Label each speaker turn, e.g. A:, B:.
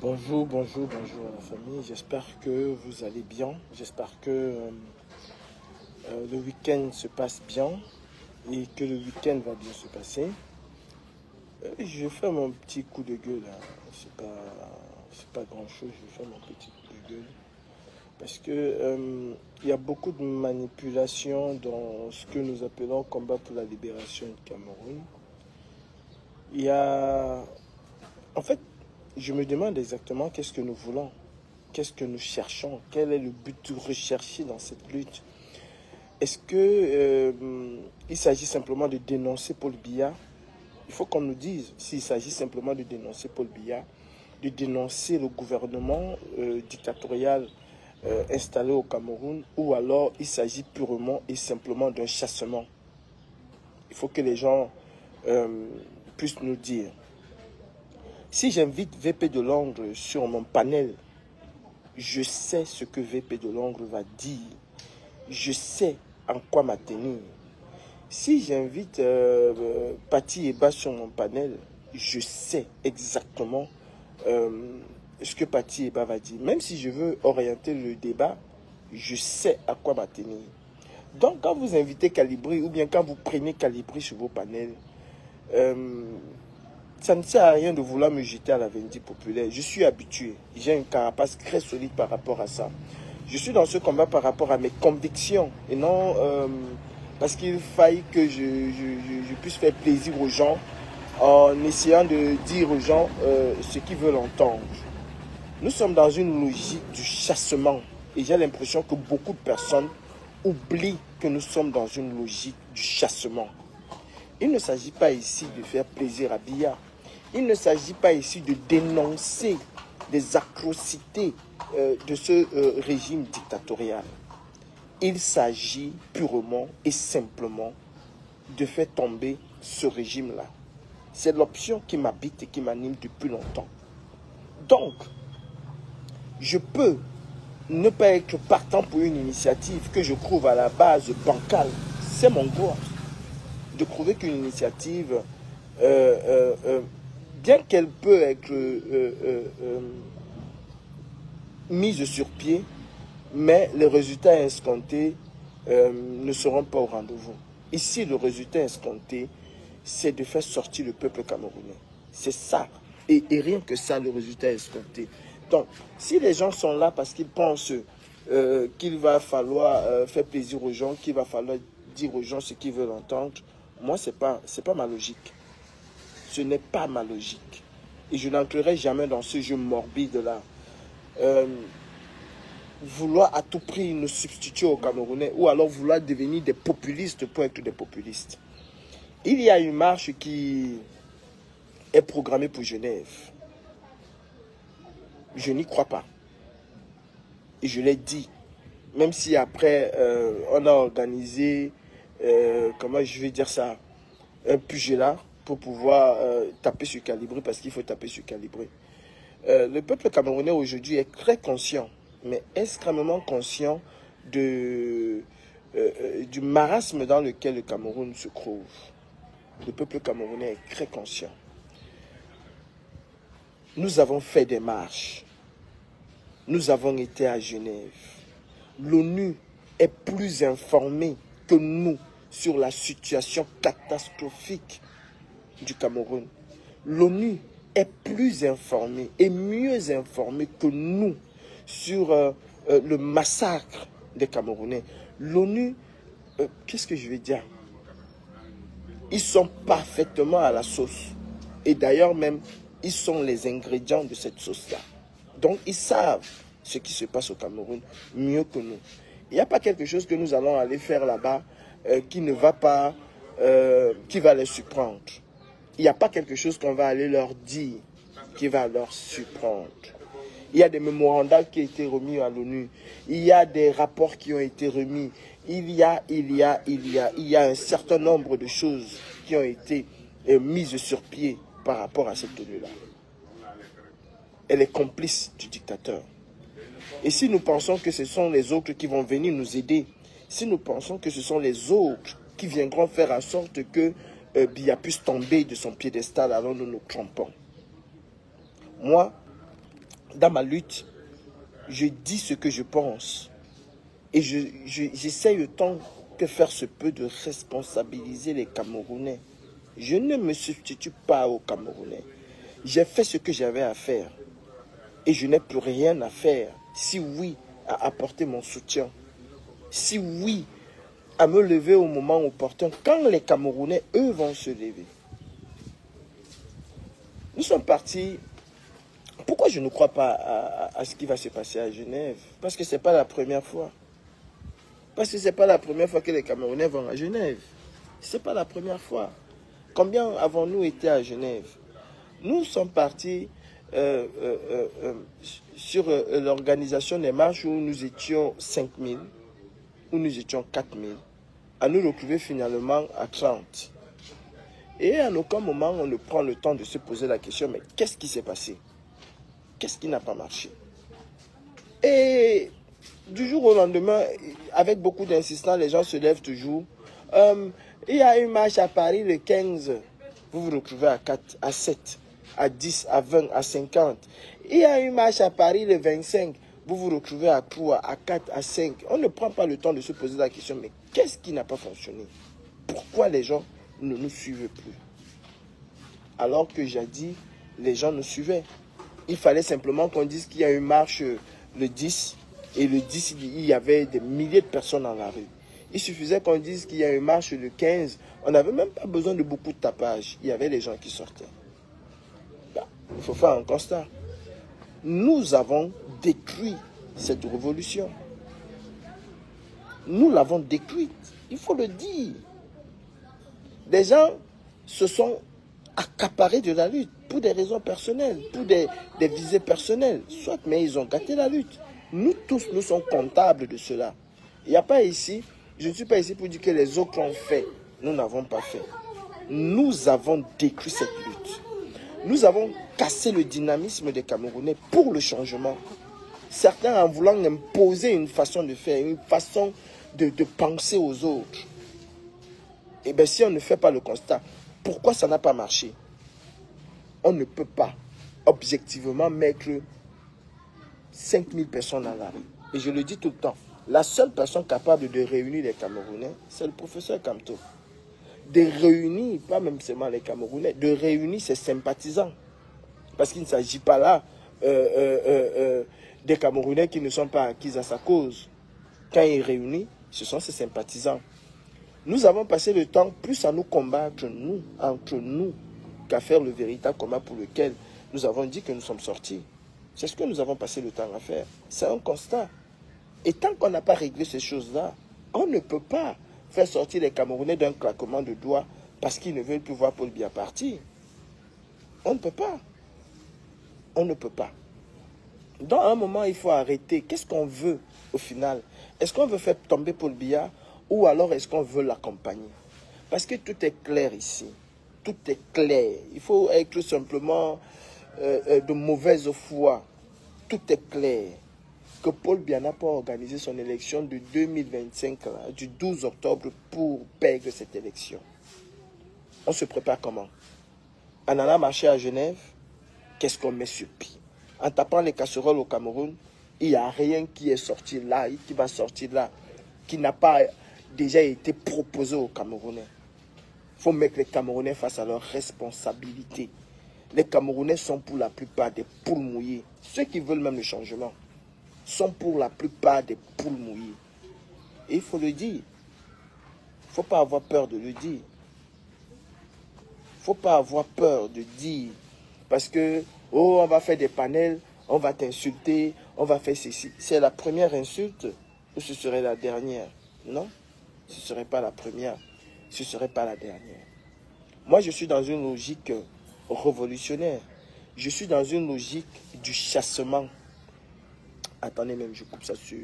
A: Bonjour, bonjour, bonjour à la famille. J'espère que vous allez bien. J'espère que le week-end se passe bien et que le week-end va bien se passer. Je fais mon petit coup de gueule, hein. C'est pas grand-chose. Je fais mon petit coup de gueule parce que il y a beaucoup de manipulation dans ce que nous appelons combat pour la libération du Cameroun. Il y a, en fait, je me demande exactement qu'est-ce que nous voulons. Qu'est-ce que nous cherchons? Quel est le but recherché dans cette lutte? Est-ce que il s'agit simplement de dénoncer Paul Biya? Il faut qu'on nous dise s'il s'agit simplement de dénoncer Paul Biya, de dénoncer le gouvernement dictatorial installé au Cameroun, ou alors il s'agit purement et simplement d'un chassement. Il faut que les gens puissent nous dire. Si j'invite VP de Londres sur mon panel, je sais ce que VP de Londres va dire. Je sais en quoi m'attenir. Si j'invite Patty Eba sur mon panel, je sais exactement ce que Patty Eba va dire. Même si je veux orienter le débat, je sais à quoi m'attenir. Donc, quand vous invitez Calibri ou bien quand vous prenez Calibri sur vos panels, ça ne sert à rien de vouloir me jeter à la vindicte populaire. Je suis habitué. J'ai une carapace très solide par rapport à ça. Je suis dans ce combat par rapport à mes convictions et non parce qu'il faille que je puisse faire plaisir aux gens en essayant de dire aux gens ce qu'ils veulent entendre. Nous sommes dans une logique du chassement et j'ai l'impression que beaucoup de personnes oublient que nous sommes dans une logique du chassement. Il ne s'agit pas ici de faire plaisir à Biya. Il ne s'agit pas ici de dénoncer des atrocités de ce régime dictatorial. Il s'agit purement et simplement de faire tomber ce régime-là. C'est l'option qui m'habite et qui m'anime depuis longtemps. Donc, je peux ne pas être partant pour une initiative que je trouve à la base bancale. C'est mon droit de trouver qu'une initiative, bien qu'elle peut être mise sur pied, mais les résultats escomptés ne seront pas au rendez-vous. Ici, le résultat escompté, c'est de faire sortir le peuple camerounais. C'est ça. Et rien que ça, le résultat escompté. Donc, si les gens sont là parce qu'ils pensent qu'il va falloir faire plaisir aux gens, qu'il va falloir dire aux gens ce qu'ils veulent entendre, moi, c'est pas ma logique. Ce n'est pas ma logique. Et je n'entrerai jamais dans ce jeu morbide-là. Vouloir à tout prix nous substituer aux Camerounais ou alors vouloir devenir des populistes pour être des populistes. Il y a une marche qui est programmée pour Genève. Je n'y crois pas. Et je l'ai dit. Même si après, on a organisé, comment je vais dire ça, un pugilat pour pouvoir taper sur Calibri, parce qu'il faut taper sur Calibri. Le peuple camerounais aujourd'hui est très conscient, mais extrêmement conscient du marasme dans lequel le Cameroun se trouve. Le peuple camerounais est très conscient. Nous avons fait des marches. Nous avons été à Genève. L'ONU est plus informée que nous sur la situation catastrophique du Cameroun. L'ONU est plus informée et mieux informée que nous sur le massacre des Camerounais. L'ONU, qu'est-ce que je vais dire? Ils sont parfaitement à la sauce. Et d'ailleurs même, ils sont les ingrédients de cette sauce-là. Donc ils savent ce qui se passe au Cameroun mieux que nous. Il n'y a pas quelque chose que nous allons aller faire là-bas qui ne va pas, qui va les surprendre. Il n'y a pas quelque chose qu'on va aller leur dire qui va leur surprendre. Il y a des mémorandums qui ont été remis à l'ONU. Il y a des rapports qui ont été remis. Il y a un certain nombre de choses qui ont été mises sur pied par rapport à cette ONU-là. Elle est complice du dictateur. Et si nous pensons que ce sont les autres qui vont venir nous aider, si nous pensons que ce sont les autres qui viendront faire en sorte que Biya puisse tomber de son piédestal, alors nous nous trompons. Moi, dans ma lutte, je dis ce que je pense. Et j'essaye autant que faire se peut de responsabiliser les Camerounais. Je ne me substitue pas aux Camerounais. J'ai fait ce que j'avais à faire. Et je n'ai plus rien à faire. Si oui, à apporter mon soutien. Si oui, à me lever au moment opportun, quand les Camerounais, eux, vont se lever. Nous sommes partis. Pourquoi je ne crois pas à ce qui va se passer à Genève? Parce que ce n'est pas la première fois. Parce que ce n'est pas la première fois que les Camerounais vont à Genève. Ce n'est pas la première fois. Combien avons-nous été à Genève? Nous sommes partis sur l'organisation des marches où nous étions 5000, où nous étions 4000, à nous retrouver finalement à 30. Et à aucun moment, on ne prend le temps de se poser la question, mais qu'est-ce qui s'est passé? Qu'est-ce qui n'a pas marché? Et du jour au lendemain, avec beaucoup d'insistance, les gens se lèvent toujours. Il y a une marche à Paris le 15. Vous vous retrouvez à 4, à 7, à 10, à 20, à 50. Il y a une marche à Paris le 25. Vous vous retrouvez à 3, à 4, à 5. On ne prend pas le temps de se poser la question, mais qu'est-ce qui n'a pas fonctionné? Pourquoi les gens ne nous suivent plus? Alors que jadis, les gens nous suivaient. Il fallait simplement qu'on dise qu'il y a une marche le 10. Et le 10, il y avait des milliers de personnes dans la rue. Il suffisait qu'on dise qu'il y a une marche le 15. On n'avait même pas besoin de beaucoup de tapage. Il y avait les gens qui sortaient. Il faut faire un constat. Nous avons détruit cette révolution. Nous l'avons détruite. Il faut le dire. Des gens se sont accaparés de la lutte pour des raisons personnelles, pour des visées personnelles. Soit, mais ils ont gâté la lutte. Nous tous, nous sommes comptables de cela. Il n'y a pas ici, je ne suis pas ici pour dire que les autres l'ont fait. Nous n'avons pas fait. Nous avons détruit cette lutte. Nous avons cassé le dynamisme des Camerounais pour le changement. Certains en voulant imposer une façon de faire, une façon de penser aux autres. Et bien si on ne fait pas le constat, pourquoi ça n'a pas marché? On ne peut pas objectivement mettre 5000 personnes dans la rue. Et je le dis tout le temps, la seule personne capable de réunir les Camerounais, c'est le professeur Kamto. De réunir, pas même seulement les Camerounais, de réunir ses sympathisants. Parce qu'il ne s'agit pas là des Camerounais qui ne sont pas acquis à sa cause. Quand il réunit, ce sont ses sympathisants. Nous avons passé le temps plus à nous combattre, nous, entre nous, qu'à faire le véritable combat pour lequel nous avons dit que nous sommes sortis. C'est ce que nous avons passé le temps à faire. C'est un constat. Et tant qu'on n'a pas réglé ces choses-là, on ne peut pas faire sortir les Camerounais d'un claquement de doigts parce qu'ils ne veulent plus voir Paul Biya partir. On ne peut pas. On ne peut pas. Dans un moment, il faut arrêter. Qu'est-ce qu'on veut au final? Est-ce qu'on veut faire tomber Paul Biya ou alors est-ce qu'on veut l'accompagner? Parce que tout est clair ici. Tout est clair. Il faut être simplement de mauvaise foi. Tout est clair. Que Paul Biya n'a pas organisé son élection de 2025, du 12 octobre, pour perdre cette élection. On se prépare comment? En allant marcher à Genève, qu'est-ce qu'on met sur pied? En tapant les casseroles au Cameroun, il n'y a rien qui est sorti là, qui va sortir là, qui n'a pas déjà été proposé aux Camerounais. Il faut mettre les Camerounais face à leurs responsabilités. Les Camerounais sont pour la plupart des poules mouillées. Ceux qui veulent même le changement sont pour la plupart des poules mouillées. Et il faut le dire. Il ne faut pas avoir peur de le dire. Il ne faut pas avoir peur de dire. Parce que, oh, on va faire des panels, on va t'insulter, on va faire ceci. C'est la première insulte ou ce serait la dernière? Non, ce ne serait pas la première, ce ne serait pas la dernière. Moi, je suis dans une logique révolutionnaire. Je suis dans une logique du chassement. Attendez même, je coupe ça sur